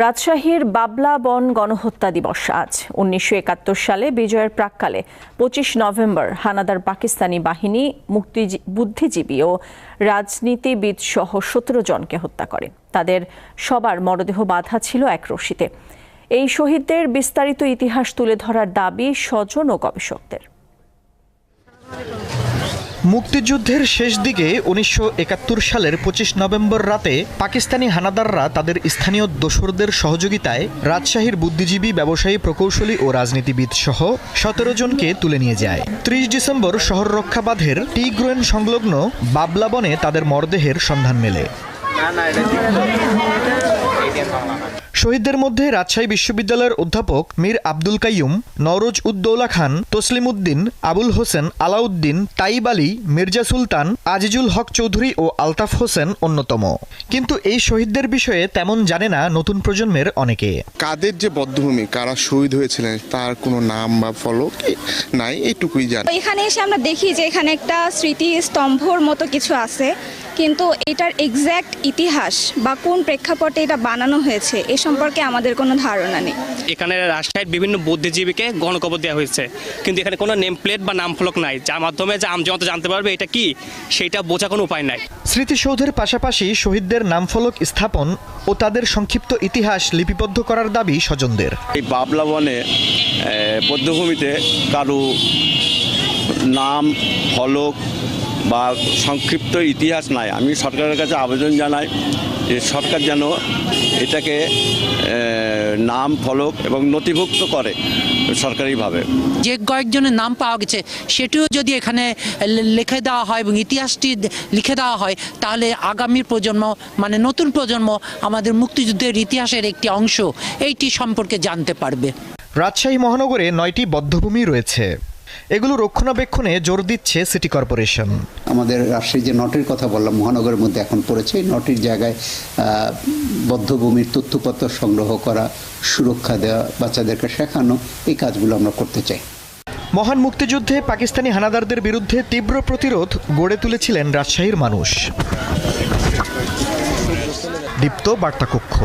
রাজশাহীর বাবলা বন গণহত্যা দিবস আজ। ১৯৭১ সালে বিজয়ের প্রাক্কালে ২৫ নভেম্বর হানাদার পাকিস্তানি বাহিনী বুদ্ধিজীবী ও রাজনীতিবিদ সহ ১৭ জনকে হত্যা করে। তাদের সবার মরদেহ বাঁধা ছিল এক রশিতে। এই শহীদদের বিস্তারিত ইতিহাস তুলে ধরার দাবি স্বজন ও গবেষকদের। মুক্তিযুদ্ধের শেষ দিকে ১৯৭১ সালের ২৫ নভেম্বর রাতে পাকিস্তানি হানাদাররা তাদের স্থানীয় দোসরদের সহযোগিতায় রাজশাহীর বুদ্ধিজীবী, ব্যবসায়ী, প্রকৌশলী ও রাজনীতিবিদ সহ ১৭ জনকে তুলে নিয়ে যায়। ৩০ ডিসেম্বর শহর রক্ষা বাঁধের টি গ্রোয়েন সংলগ্ন বাবলা বনে তাদের মরদেহের সন্ধান মেলে। শহীদদের মধ্যে রাজশাহী বিশ্ববিদ্যালয়ের অধ্যাপক মীর আব্দুল কাইয়ুম, নওরোজ উদ্দৌলা খান, তসলিম উদ্দিন, আবুল হোসেন, আলাউদ্দিন, তাইব আলী, মির্জা সুলতান, আজিজুল হক চৌধুরী ও আলতাফ হোসেন অন্যতম। কিন্তু এই শহীদদের বিষয়ে তেমন জানে না নতুন প্রজন্মের অনেকে। কাদের যে বধ্যভূমি, কারা শহীদ হয়েছিলেন তার কোনো নাম বা ফলক নাই, এইটুকুই জানি। এখানে এসে আমরা দেখি যে এখানে একটা স্মৃতি স্তম্ভর মতো কিছু আছে, কিন্তু এটার এক্স্যাক্ট ইতিহাস বা কোন প্রেক্ষাপটে এটা বানানো হয়েছে এ সম্পর্কে আমাদের কোনো ধারণা নেই। এখানে রাজশাহীর বিভিন্ন বুদ্ধিজীবীকে গণকবর দেওয়া হয়েছে, কিন্তু এখানে কোনো নেম প্লেট বা নাম ফলক নাই, যার মাধ্যমে যে আমজনতা জানতে পারবে এটা কি, সেটা বোঝার কোনো উপায় নাই। স্মৃতিসৌধের পাশাপাশি শহীদদের নামফলক স্থাপন ও তাদের সংক্ষিপ্ত ইতিহাস লিপিবদ্ধ করার দাবি স্বজনদের। এই বাবলা বনে বধ্যভূমিতে কারো নাম ফলক বা সংক্ষিপ্ত ইতিহাস নাই। আমি সরকারের কাছে আবেদন জানাই যে সরকার যেন এটাকে নাম ফলক এবং নথিভুক্ত করে সরকারিভাবে। যে কয়েকজনের নাম পাওয়া গেছে সেটিও যদি এখানে লিখে দেওয়া হয় এবং ইতিহাসটি লিখে দেওয়া হয়, তাহলে আগামী প্রজন্ম মানে নতুন প্রজন্ম আমাদের মুক্তিযুদ্ধের ইতিহাসের একটি অংশ এইটি সম্পর্কে জানতে পারবে। রাজশাহী মহানগরে ৯টি বধ্যভূমি রয়েছে। এগুলো রক্ষণাবেক্ষণে জোর দিচ্ছে সিটি কর্পোরেশন। আমাদের রাজশাহী যে নটির কথা বললাম মহানগরের মধ্যে এখন পড়েছে, এই নটির জায়গায় বধ্যভূমির তথ্যপত্র সংগ্রহ করা, সুরক্ষা দেওয়া, বাচ্চাদেরকে শেখানো, এই কাজগুলো আমরা করতে চাই। মহান মুক্তিযুদ্ধে পাকিস্তানি হানাদারদের বিরুদ্ধে তীব্র প্রতিরোধ গড়ে তুলেছিলেন রাজশাহীর মানুষ। দীপ্ত বার্তা কক্ষ।